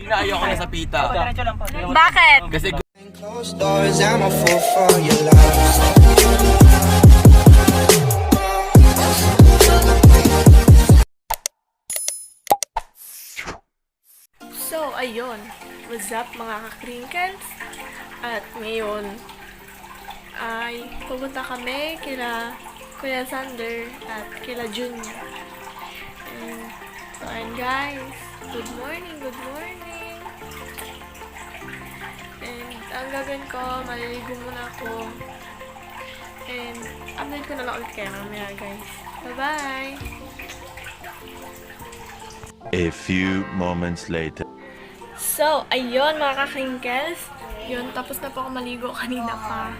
China, ayoko na sa pita. Diretso lang po. Bakit? Kasi Closed doors, I'm a fool for your love. So, ayun. What's up mga ka-crinkles? At ngayon ay pupunta kami kila Kuya Sander at kila Junior. And, so, ayun guys. Good morning, good morning. And, ang gagawin ko, maliligo muna ako. And, update ko na lang ulit kayo mamaya guys. Bye-bye! A few moments later. So, ayun mga ka-crinkles. Yun, tapos na po ako maligo kanina pa.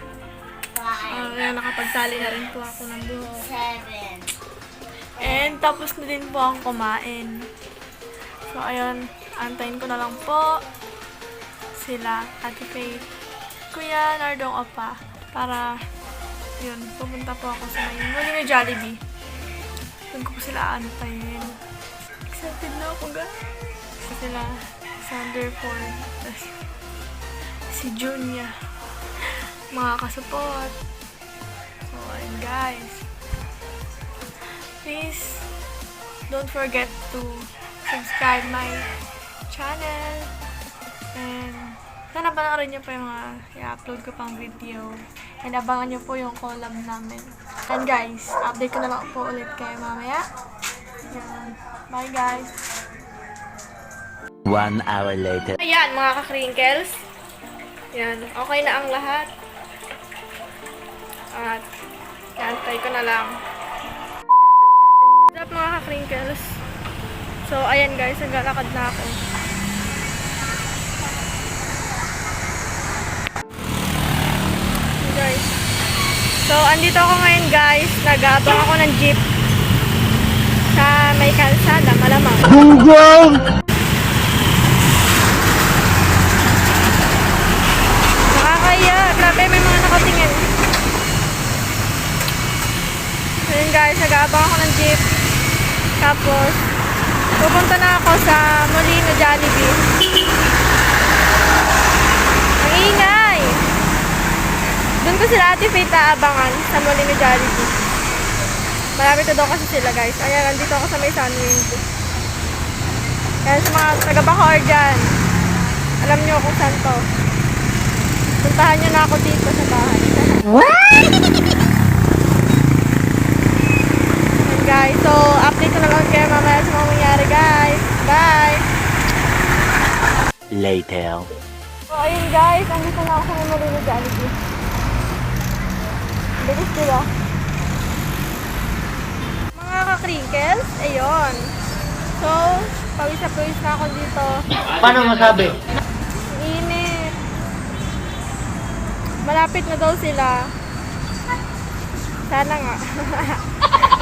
Nakapagtali na rin po ako ng buhok. And tapos na din po akong kumain. So, ayun, antayin ko na lang po sila, Ate Faith, Kuya Nardong Opa, para, yun, pumunta po ako sa may muli na Jollibee. Doon ko po sila antayin. Excited na ako, guys. Sila, Sander Ford, tapos si Junya, mga kasupot. So, ayun guys. Please, don't forget to subscribe my channel. And, sana panoorin niyo pa yung mga i-upload ko pang video. And abangan niyo po yung collab namin. And guys, update ko na lang po ulit kayo mamaya. Yan. Bye guys! 1 hour later. Ayan, mga ka-crinkles. Yan, okay na ang lahat. At, yantay ko na lang. What's up, mga ka-crinkles? So, ayan guys, naglalakad na ako. Guys. So, andito ako ngayon guys. Nag-aabang ako ng jeep sa may kalsada, malamang. Grabe, may mga nakatingin. Ayun guys, nag-aabang ako ng jeep. Tapos, pupunta na ako sa Molino Jollibee. Ang ingay! Doon ko sila Ate Faith aabangan sa Molino Jollibee. Malapit na daw kasi sila guys. Ayan, nandito ako sa may Sunwind. Kaya sa mga taga-Bacoor dyan, alam nyo kung saan to. Puntahan nyo na ako dito sa bahay. What? And guys, so update ko na lang kayo mamaya sa mga mangyari guys. Bye! Later. So ayun guys, andito na ako sa Molino Jollibee. Bilis sila. Mga ka-crinkles, ayun. So, pawis na ako dito. Paano masabi? Init. Malapit na daw sila. Sana nga.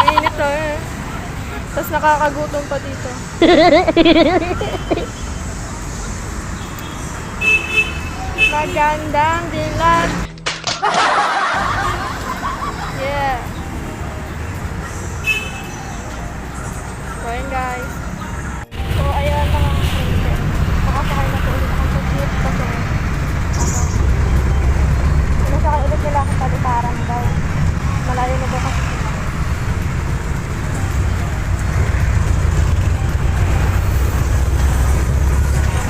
Mainit to eh. Tapos nakakagutom pa dito. Magandang dilat. Yeah. So ayun guys. So ayan mga friends. Makasakay na po ulit ako sa jeep kasi sinasakay ulit nila akong palitaran daw. Malayo na daw kasi sila.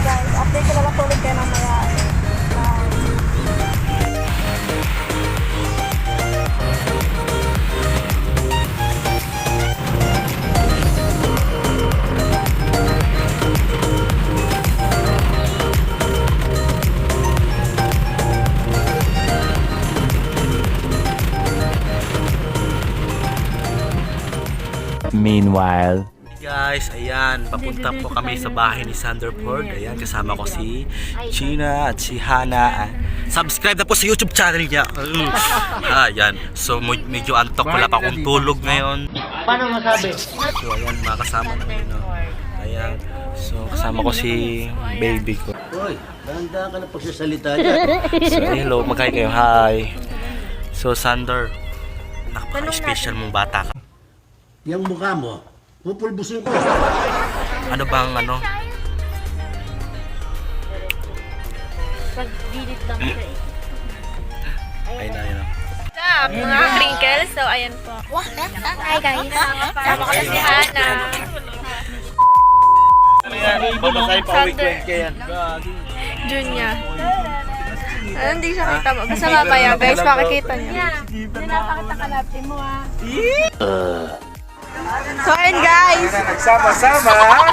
Guys, update ko na lang po ulit kayo mamaya. Meanwhile. guys, ayan, papunta po kami sa bahay ni Sander Ford. Ayan, kasama ko si China at si Hana. Subscribe na po sa YouTube channel niya. Ayan, so medyo antok, wala pa akong tulog ngayon. Paano masabi? So ayan, mga kasama namin. No? Ayan, so kasama ko si baby ko. Hoy, dahan-dahan ka na pagsasalita dyan. So hello, magkaya kayo, hi. So Sander, napaka-special mong bata ka. Yung mukha mo, pupulbusin ko. Ano bang ano? Pag-gilid lang siya eh. Ayun na, ayun na. Up, mga crinkles. So, ayan po. Hi guys. Sama ko si Hana. Junya. Hindi siya kita mo. Basta mamaya guys, makikita niya. So, ayun guys. Nagsama-sama.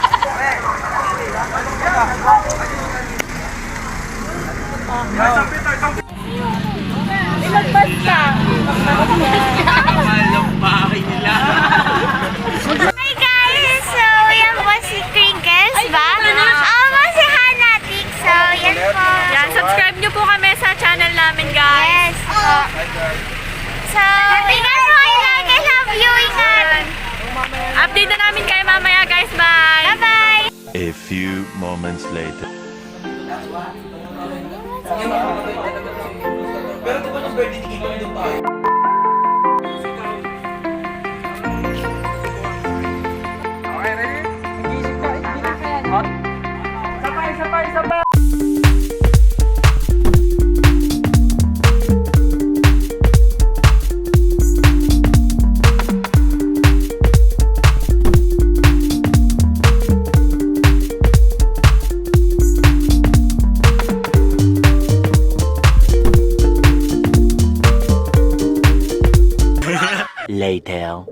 Hi guys! So, yan po si Crinkles ba? Ako si Hanatik. So, yan po. Yan, subscribe nyo po kami sa channel namin guys. Yes. So, tingnan mo kayo lang. I love you. Ingat. Update na namin kayo mamaya guys. Bye! Bye-bye. A few moments later. Later.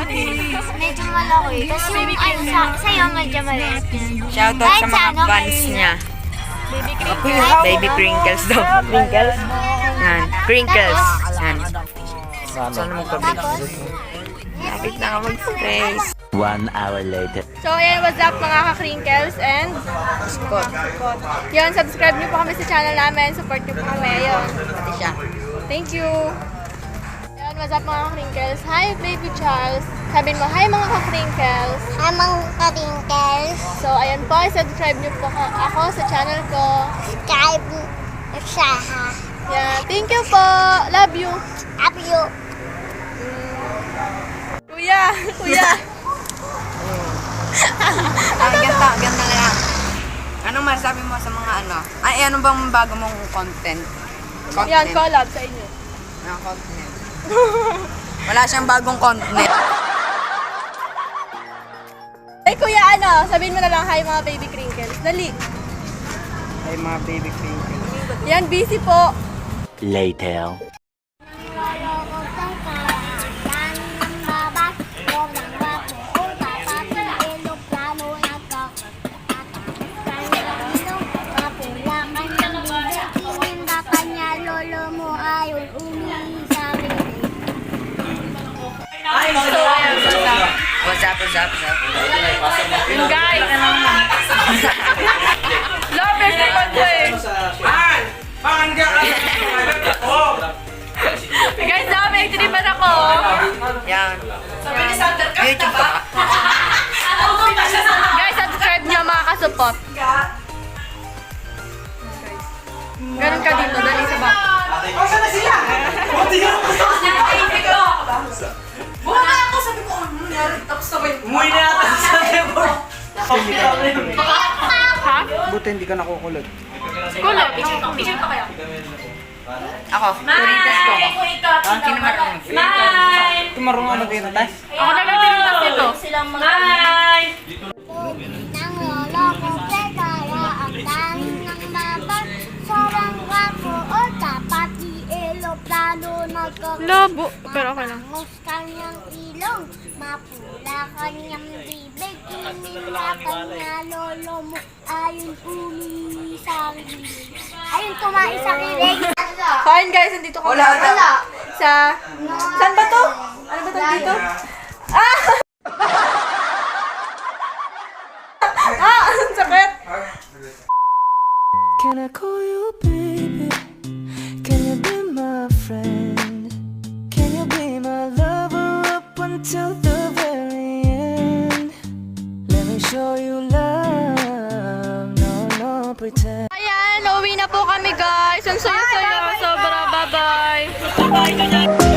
Medyo malaki. Tapos yung sa'yo medyo maliit yun. Shoutout Kahit sa mga ano, fans kayo niya. Baby crinkles. Baby Crinkles daw. Crinkles? Yan. Crinkles. Yan. Sana magkabit. Tapos, Lapit na ka mag-face. 1 hour later. So, ayan, what's up mga ka-crinkles and Spot. yun, subscribe niyo po kami sa channel namin, support niyo po kami, yun. Pati siya. Thank you! Yun, what's up mga ka-crinkles? Hi, Baby Charles! Sabihin mo, hi mga ka-crinkles! amang ka-wrinkles, So, ayan po, subscribe niyo po ako sa channel ko. subscribe siya ha. Yeah, thank you po! Love you! Love you. Kuya! Kuya! Ganda na lang. Anong masabi mo sa mga ano? Ay, ano bang bago mong content? Yan, collab sa inyo. Mga content. Wala siyang bagong content. Ay, kuya, ano? Sabihin mo na lang, hi mga baby crinkles. Dali. Ay, mga baby crinkles. Yan, busy po. Later. Lolo mo ayon umisabi. So, ayan, What's up? Yung guys. Love, birthday ko to eh. Guys, love, may tinipan ako. Yan. YouTube ka ba? Guys, subscribe nyo mga kasupot. Ganun ka dito, dali sa back. Ha? Buti hindi ka nakukulot. Kulot. Picture pa kayo. Ako, Doritos ko. Sino marunong? Ito marunong ano dito, tas? Ako na lang tinuntas dito. Nang lolo ko kaya ang dami ng babat. Sarang wapo o dapat di eloplano nagkakaroon. Labo. Pero okay lang. Mangos kanyang ilong, mapula kanyang bibig, inila kanya lolo mo, ayun umisang bibig. Ayun kumain sa kilig. So, ayun guys, nandito kami. Wala. Sa... Saan ba to? Ano ba to dito? Ah! Ang sakit! Can I call you baby? Can you be my friend? Can you be my lover up until the very end? Let me show you love, no pretend. Ayan, uwi na po kami guys. Ang saya-saya. Sobra. Bye-bye.